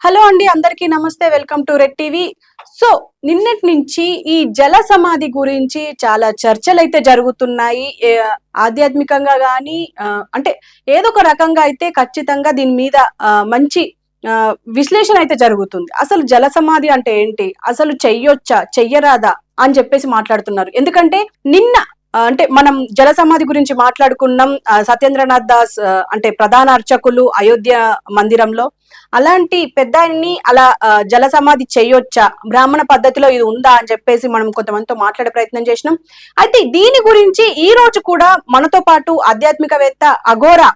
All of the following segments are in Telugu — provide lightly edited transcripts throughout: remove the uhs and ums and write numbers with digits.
హలో అండి, అందరికీ నమస్తే. Welcome to red TV. So నిన్నటి నుంచి ఈ జల సమాధి గురించి చాలా చర్చలు అయితే జరుగుతున్నాయి. ఆధ్యాత్మికంగా గానీ అంటే ఏదో ఒక రకంగా అయితే ఖచ్చితంగా దీని మీద మంచి విశ్లేషణ అయితే జరుగుతుంది. అసలు జల సమాధి అంటే ఏంటి, అసలు చెయ్యొచ్చా చెయ్యరాదా అని చెప్పేసి మాట్లాడుతున్నారు. ఎందుకంటే నిన్న అంటే మనం జల సమాధి గురించి మాట్లాడుకున్నాం. సత్యేంద్రనాథ్ దాస్ అంటే ప్రధాన అర్చకులు అయోధ్య మందిరంలో అలాంటి పెద్దాయన్ని అలా జల సమాధి చేయొచ్చా, బ్రాహ్మణ పద్ధతిలో ఇది ఉందా అని చెప్పేసి మనం కొంతమందితో మాట్లాడే ప్రయత్నం చేసినాం. అయితే దీని గురించి ఈ రోజు కూడా మనతో పాటు ఆధ్యాత్మికవేత్త అఘోరా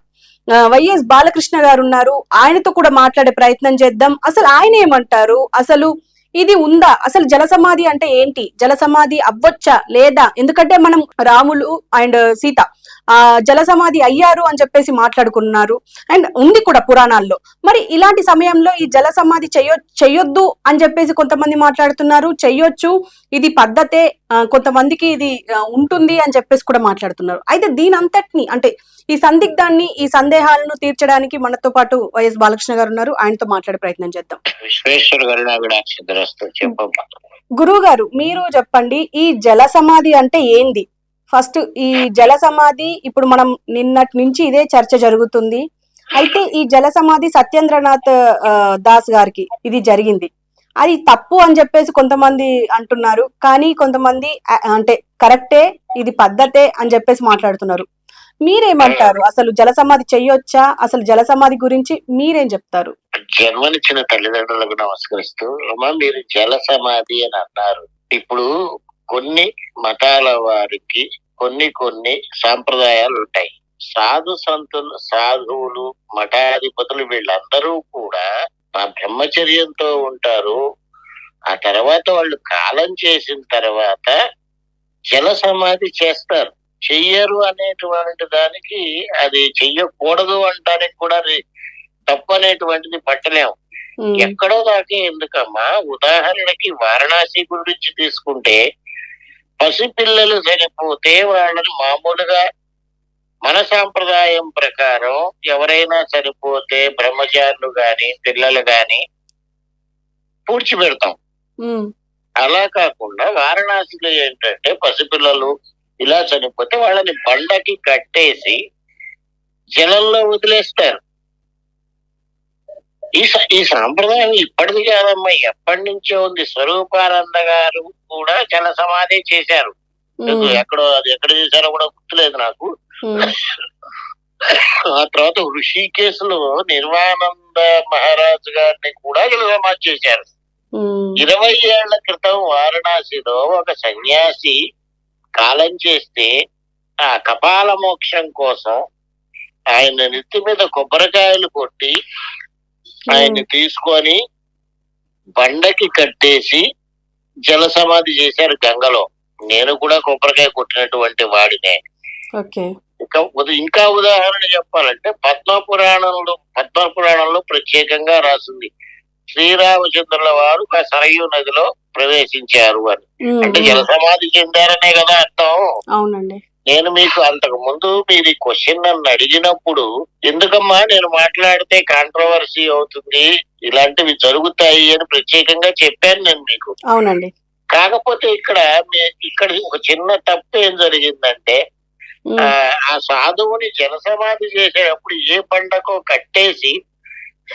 వైఎస్ బాలకృష్ణ గారు ఉన్నారు. ఆయనతో కూడా మాట్లాడే ప్రయత్నం చేద్దాం. అసలు ఆయన ఏమంటారు, అసలు ఇది ఉందా, అసలు జల సమాధి అంటే ఏంటి, జల సమాధి అవ్వొచ్చా లేదా? ఎందుకంటే మనం రాములు అండ్ సీత జల సమాధి అయ్యారు అని చెప్పేసి మాట్లాడుకున్నారు అండ్ ఉంది కూడా పురాణాల్లో. మరి ఇలాంటి సమయంలో ఈ జల సమాధి చెయ్యొద్దు అని చెప్పేసి కొంతమంది మాట్లాడుతున్నారు, చెయ్యొచ్చు, ఇది పద్ధతే, కొంతమందికి ఇది ఉంటుంది అని చెప్పేసి కూడా మాట్లాడుతున్నారు. అయితే దీని అంతటిని అంటే ఈ సందిగ్ధాన్ని, ఈ సందేహాలను తీర్చడానికి మనతో పాటు వైఎస్ బాలకృష్ణ గారు ఉన్నారు. ఆయనతో మాట్లాడే ప్రయత్నం చేద్దాం. గురువు గారు, మీరు చెప్పండి, ఈ జల సమాధి అంటే ఏంది? ఫస్ట్ ఈ జల సమాధి ఇప్పుడు మనం నిన్నటి నుంచి ఇదే చర్చ జరుగుతుంది. అయితే ఈ జల సమాధి సత్యేంద్రనాథ్ దాస్ గారికి ఇది జరిగింది, అది తప్పు అని చెప్పేసి కొంతమంది అంటున్నారు. కానీ కొంతమంది అంటే కరెక్టే, ఇది పద్ధతే అని చెప్పేసి మాట్లాడుతున్నారు. మీరేమంటారు? అసలు జల సమాధి చెయ్యొచ్చా? అసలు జల సమాధి గురించి మీరేం చెప్తారు? జన్మనిచ్చిన తల్లిదండ్రులకు నమస్కరిస్తూ, అమ్మా మీరు జల సమాధి అని అన్నారు. ఇప్పుడు కొన్ని మతాల వారికి కొన్ని సాంప్రదాయాలు ఉంటాయి. సాధువులు, మఠాధిపతులు వీళ్ళందరూ కూడా ఆ బ్రహ్మచర్యంతో ఉంటారు. ఆ తర్వాత వాళ్ళు కాలం చేసిన తర్వాత జల సమాధి చేస్తారు. చెయ్యరు అనేటువంటి దానికి, అది చెయ్యకూడదు అంటానికి కూడా తప్పు అనేటువంటిది పట్టలేము. ఎక్కడో దాకా ఎందుకమ్మా, ఉదాహరణకి వారణాసి గురించి తీసుకుంటే పసిపిల్లలు చనిపోతే వాళ్ళని మామూలుగా మన సాంప్రదాయం ప్రకారం ఎవరైనా చనిపోతే బ్రహ్మచారులు గాని పిల్లలు గాని పూడ్చిపెడతాం. అలా కాకుండా వారణాసిలో ఏంటంటే పసిపిల్లలు ఇలా చనిపోతే వాళ్ళని బండకి కట్టేసి జలంలో వదిలేస్తారు. ఈ సాంప్రదాయం ఇప్పటిది కాదమ్మా, ఎప్పటి నుంచో ఉంది. స్వరూపానంద గారు కూడా జల సమాధి చేశారు. ఎక్కడ చేశారో కూడా గుర్తులేదు నాకు. ఆ తర్వాత ఋషికేశ్లో నిర్వాణానంద మహారాజు గారిని కూడా జల సమాధి చేశారు. 20 ఏళ్ల క్రితం వారణాసిలో ఒక సన్యాసి కాలం చేస్తే ఆ కపాల మోక్షం కోసం ఆయన నెత్తి మీద కొబ్బరికాయలు కొట్టి ఆయన్ని తీసుకొని బండకి కట్టేసి జల సమాధి చేశారు గంగలో. నేను కూడా కొబ్బరికాయ కొట్టినటువంటి వాడినే. ఇంకా ఉదాహరణ చెప్పాలంటే పద్మపురాణంలో ప్రత్యేకంగా రాసింది, శ్రీరామచంద్రుల వారు సరయూ నదిలో ప్రవేశించారు అని. అంటే జల సమాధి చెందారనే కదా అర్థం. అవునండి. నేను మీకు అంతకు ముందు మీరు ఈ క్వశ్చన్ నన్ను అడిగినప్పుడు, ఎందుకమ్మా నేను మాట్లాడితే కాంట్రవర్సీ అవుతుంది, ఇలాంటివి జరుగుతాయి అని ప్రత్యేకంగా చెప్పాను నేను మీకు. అవునండి. కాకపోతే ఇక్కడ ఒక చిన్న తప్పు ఏం జరిగిందంటే, ఆ సాధువుని జల సమాధి చేసేటప్పుడు ఏ బండకో కట్టేసి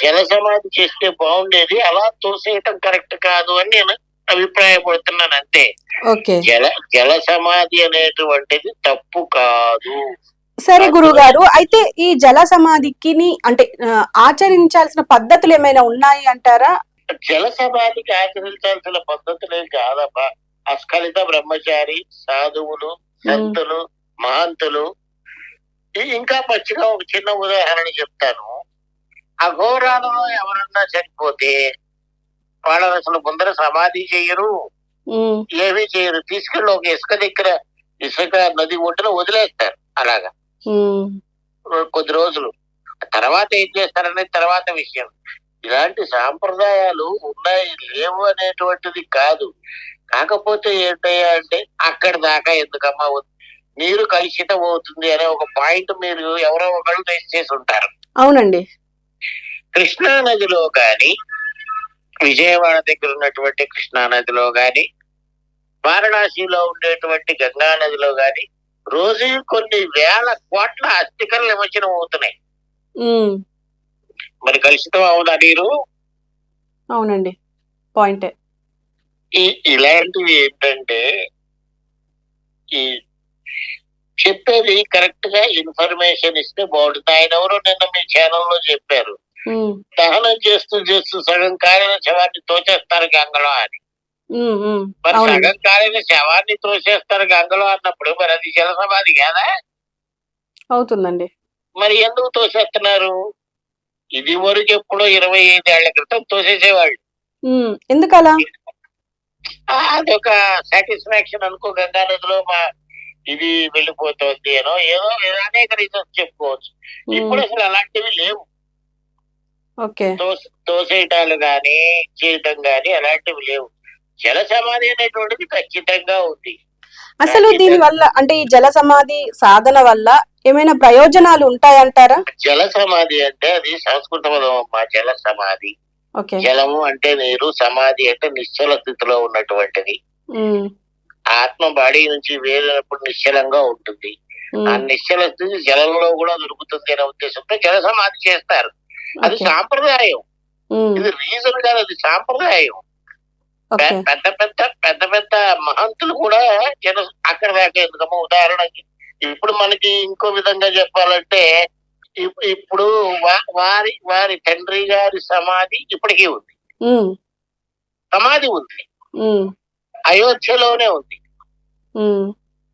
జల సమాధి చేస్తే బాగుండేది, అలా తోసేయటం కరెక్ట్ కాదు అని నేను అభిప్రాయపడుతున్నాను అంతే. జల సమాధి అనేటువంటిది తప్పు కాదు. సరే గురువు గారు, అయితే ఈ జల సమాధికి అంటే ఆచరించాల్సిన పద్ధతులు ఏమైనా ఉన్నాయి అంటారా? జల సమాధికి ఆచరించాల్సిన పద్ధతులే కాదమ్మా. అస్ఖలిత బ్రహ్మచారి, సాధువులు, సంతులు, మహంతులు. ఇంకా పచ్చిగా ఒక చిన్న ఉదాహరణ చెప్తాను. అఘోరాలలో ఎవరన్నా చనిపోతే వాళ్ళని అసలు ముందర సమాధి చెయ్యరు, ఏమీ చేయరు. తీసుకెళ్ళి ఒక ఇసుక నది ఒడ్డున వదిలేస్తారు. అలాగా కొద్ది రోజులు తర్వాత ఏం చేస్తారనేది తర్వాత విషయం. ఇలాంటి సాంప్రదాయాలు ఉన్నాయి, లేవు అనేటువంటిది కాదు. కాకపోతే ఏంటయ్యా అంటే, అక్కడి దాకా ఎందుకమ్మా, నీరు కలుషితం అవుతుంది అనే ఒక పాయింట్ మీరు ఎవరో ఒకళ్ళు రేస్ చేసి ఉంటారు. అవునండి. కృష్ణా నదిలో కానీ విజయవాడ దగ్గర ఉన్నటువంటి కృష్ణా నదిలో గాని, వారణాసిలో ఉండేటువంటి గంగా నదిలో గాని రోజు కొన్ని వేల కోట్ల అస్థికలు నిమజ్జనం అవుతున్నాయి. మరి కలుషితం అవునా నీరు? అవునండి, పాయింటే. ఇలాంటివి ఏంటంటే ఈ చెప్పేది కరెక్ట్ గా ఇన్ఫర్మేషన్ ఇస్తే బాగుంటుంది. ఆయన ఎవరో నిన్న మీ ఛానల్లో చెప్పారు, దహనం చేస్తూ సగం కాలిన శవాన్ని తోచేస్తారు గంగలో అని. మరి సగం కాలిన శవాన్ని తోసేస్తారు గంగలో అన్నప్పుడు మరి అది జల సమాధి కాదా? అవుతుందండి. మరి ఎందుకు తోసేస్తున్నారు? ఇది వరకు ఎప్పుడో 25 ఏళ్ల క్రితం తోసేసేవాళ్ళు. ఎందుకలా? అదొక సాటిస్ఫాక్షన్ అనుకో, గంగా నదిలో మా ఇది వెళ్ళిపోతుంది అనో ఏదో అనేక రీజన్స్ చెప్పుకోవచ్చు. ఇప్పుడు అసలు అలాంటివి లేవు. తోసేయటాలు గాని చేయటం గాని అలాంటివి లేవు. జల సమాధి అనేటువంటిది ఖచ్చితంగా ఉంది. అసలు దీని వల్ల అంటే ఈ జల సమాధి సాధన వల్ల ఏమైనా ప్రయోజనాలు ఉంటాయంటారా? జల సమాధి అంటే అది సంస్కృత పదం అమ్మా. జల సమాధి, జలము అంటే నీరు, సమాధి అంటే నిశ్చల స్థితిలో ఉన్నటువంటిది. ఆత్మ బాడీ నుంచి వేరేటప్పుడు నిశ్చలంగా ఉంటుంది. ఆ నిశ్చల స్థితి జలంలో కూడా దొరుకుతుంది అనే ఉద్దేశంతో జల సమాధి చేస్తారు. అది సాంప్రదాయం, ఇది రీజన్ కాదు, అది సాంప్రదాయం. పెద్ద పెద్ద మహంతులు కూడా అక్కడ దాకా ఎందుకమ్మా. ఉదాహరణకి ఇప్పుడు మనకి ఇంకో విధంగా చెప్పాలంటే, ఇప్పుడు వారి తండ్రి గారి సమాధి ఇప్పటికీ ఉంది, సమాధి ఉంది, అయోధ్యలోనే ఉంది.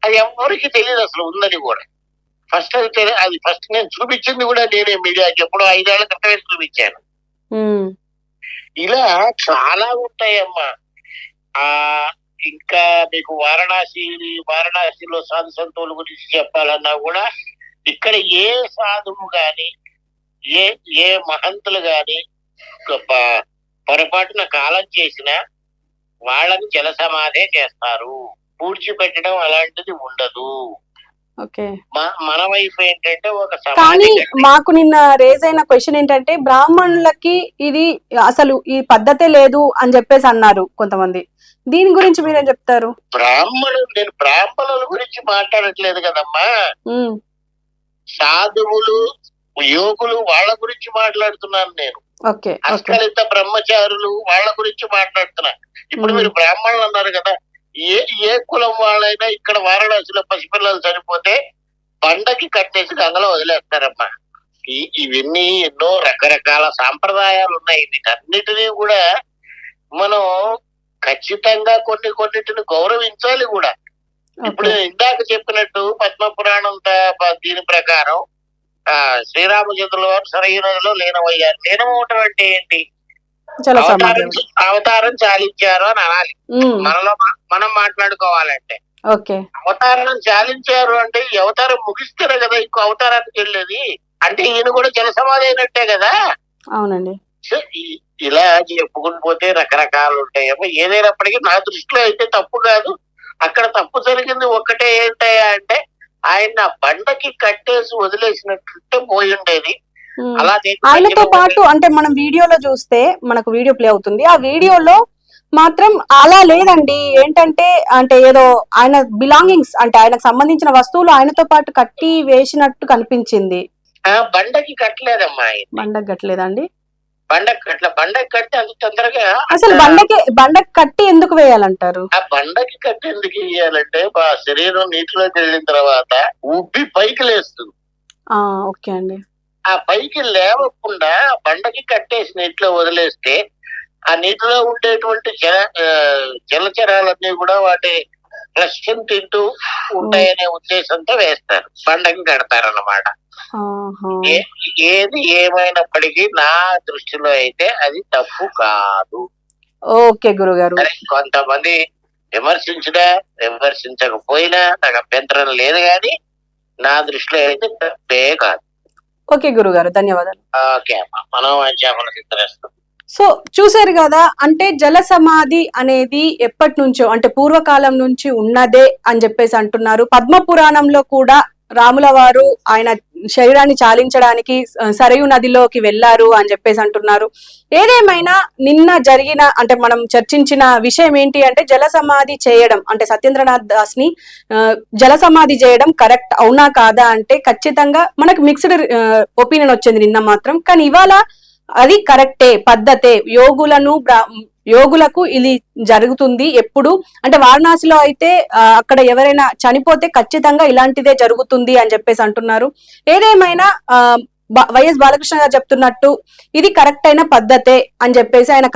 అది ఎవరికి తెలియదు అసలు ఉందని కూడా. అది ఫస్ట్ నేను చూపించింది కూడా నేనే మీడియాకి ఎప్పుడో 5 ఏళ్ల క్రితమే చూపించాను. ఇలా చాలా ఉంటాయమ్మా. ఇంకా మీకు వారణాసిలో సాధు సంతుల గురించి చెప్పాలన్నా కూడా ఇక్కడ ఏ సాధువు గాని ఏ మహంతులు గాని పొరపాటున కాలం చేసినా వాళ్ళని జల సమాధే చేస్తారు. పూడ్చిపెట్టడం అలాంటిది ఉండదు. మన వైపు ఏంటంటే ఒక కానీ మాకు నిన్న రేజ్ అయిన క్వశ్చన్ ఏంటంటే, బ్రాహ్మణులకి ఇది అసలు ఈ పద్ధతే లేదు అని చెప్పేసి అన్నారు కొంతమంది. దీని గురించి మీరేం చెప్తారు? నేను బ్రాహ్మణుల గురించి మాట్లాడట్లేదు కదమ్మా. సాధువులు, యోగులు వాళ్ళ గురించి మాట్లాడుతున్నాను నేను. అస్కలిత బ్రహ్మచారులు వాళ్ళ గురించి మాట్లాడుతున్నా. ఇప్పుడు మీరు బ్రాహ్మణులు అన్నారు కదా, ఏ కులం వాళ్ళైనా ఇక్కడ వారణాసిలో పసిపిల్లలు చనిపోతే బండకి కట్టేసి గంగలో వదిలేస్తారమ్మా. ఇవన్నీ ఎన్నో రకరకాల సాంప్రదాయాలు ఉన్నాయి. వీటన్నిటినీ కూడా మనం ఖచ్చితంగా కొన్నిటిని గౌరవించాలి కూడా. ఇప్పుడు ఇందాక చెప్పినట్టు పద్మ పురాణం దీని ప్రకారం శ్రీరామచంద్రుల వారు సరయూ నదిలో లీనమయ్యారు. లీనమవటం అంటే ఏంటి? అవతారం చాలించారు అని అనాలి. మనం మాట్లాడుకోవాలంటే అవతారం చాలించారు అంటే ఈ అవతారం ముగిస్తేనే కదా ఇంకో అవతారానికి వెళ్ళేది. అంటే ఈయన కూడా జల సమాధి అయినట్టే కదా. అవునండి. ఇలా చెప్పుకుని పోతే రకరకాలు ఉంటాయేమో. ఏదైనప్పటికీ నా దృష్టిలో అయితే తప్పు కాదు. అక్కడ తప్పు జరిగింది ఒక్కటే ఏంటయ్యా అంటే, ఆయన బండకి కట్టేసి వదిలేసినట్టుంటే పోయి ఉండేది. అలా ఆయనతో పాటు అంటే మనం వీడియోలో చూస్తే మనకు వీడియో ప్లే అవుతుంది, ఆ వీడియోలో మాత్రం అలా లేదండి. ఏంటంటే అంటే ఏదో ఆయన బిలాంగింగ్స్ అంటే ఆయనకు సంబంధించిన వస్తువులు ఆయనతో పాటు కట్టి వేసినట్టు కనిపించింది. బండకి కట్టలేదమ్మా. బండకి కట్టలేదండి. బండకి కట్టి అంత తొందరగా అసలు బండకి కట్టి ఎందుకు వేయాలంటారు? ఆ బండకి కట్టి ఎందుకు వేయాలంటే శరీరం నీటిలోకి వెళ్ళిన తర్వాత ఉబ్బి పైకి లేస్తుంది. ఓకే అండి. ఆ పైకి లేవకుండా బండకి కట్టేసి నీటిలో వదిలేస్తే ఆ నీటిలో ఉండేటువంటి జలచరాలన్నీ కూడా వాటి లక్ష్యం తింటూ ఉంటాయనే ఉద్దేశంతో వేస్తారు, బండకి కడతారన్నమాట. ఏది ఏమైనప్పటికీ నా దృష్టిలో అయితే అది తప్పు కాదు. ఓకే గురుగారు. కొంతమంది విమర్శించకపోయినా నాకు అభ్యంతరం లేదు, కానీ నా దృష్టిలో అయితే తప్పే కాదు. ఓకే గురుగారు, ధన్యవాదాలు. ఓకే అమ్మా, మనం సిద్ధరేస్తాం. సో చూసారు కదా, అంటే జల సమాధి అనేది ఎప్పటి నుంచో అంటే పూర్వకాలం నుంచి ఉన్నదే అని చెప్పేసి అంటున్నారు. పద్మ పురాణంలో కూడా రాముల వారు ఆయన శరీరాన్ని చాలించడానికి సరయు నదిలోకి వెళ్లారు అని చెప్పేసి అంటున్నారు. ఏదేమైనా నిన్న జరిగిన అంటే మనం చర్చించిన విషయం ఏంటి అంటే జల సమాధి చేయడం అంటే సత్యేంద్రనాథ్ దాస్ ని జల సమాధి చేయడం కరెక్ట్ అవునా కాదా అంటే ఖచ్చితంగా మనకు మిక్స్డ్ ఒపీనియన్ వచ్చింది నిన్న మాత్రం. కానీ ఇవాళ అది కరెక్టే, పద్ధతే, యోగులకు ఇది జరుగుతుంది. ఎప్పుడు అంటే వారణాసిలో అయితే అక్కడ ఎవరైనా చనిపోతే ఖచ్చితంగా ఇలాంటిదే జరుగుతుంది అని చెప్పేసి అంటున్నారు. ఏదేమైనా వైఎస్ బాలకృష్ణ గారు చెప్తున్నట్టు ఇది కరెక్ట్ అయిన పద్ధతే అని చెప్పేసి ఆయన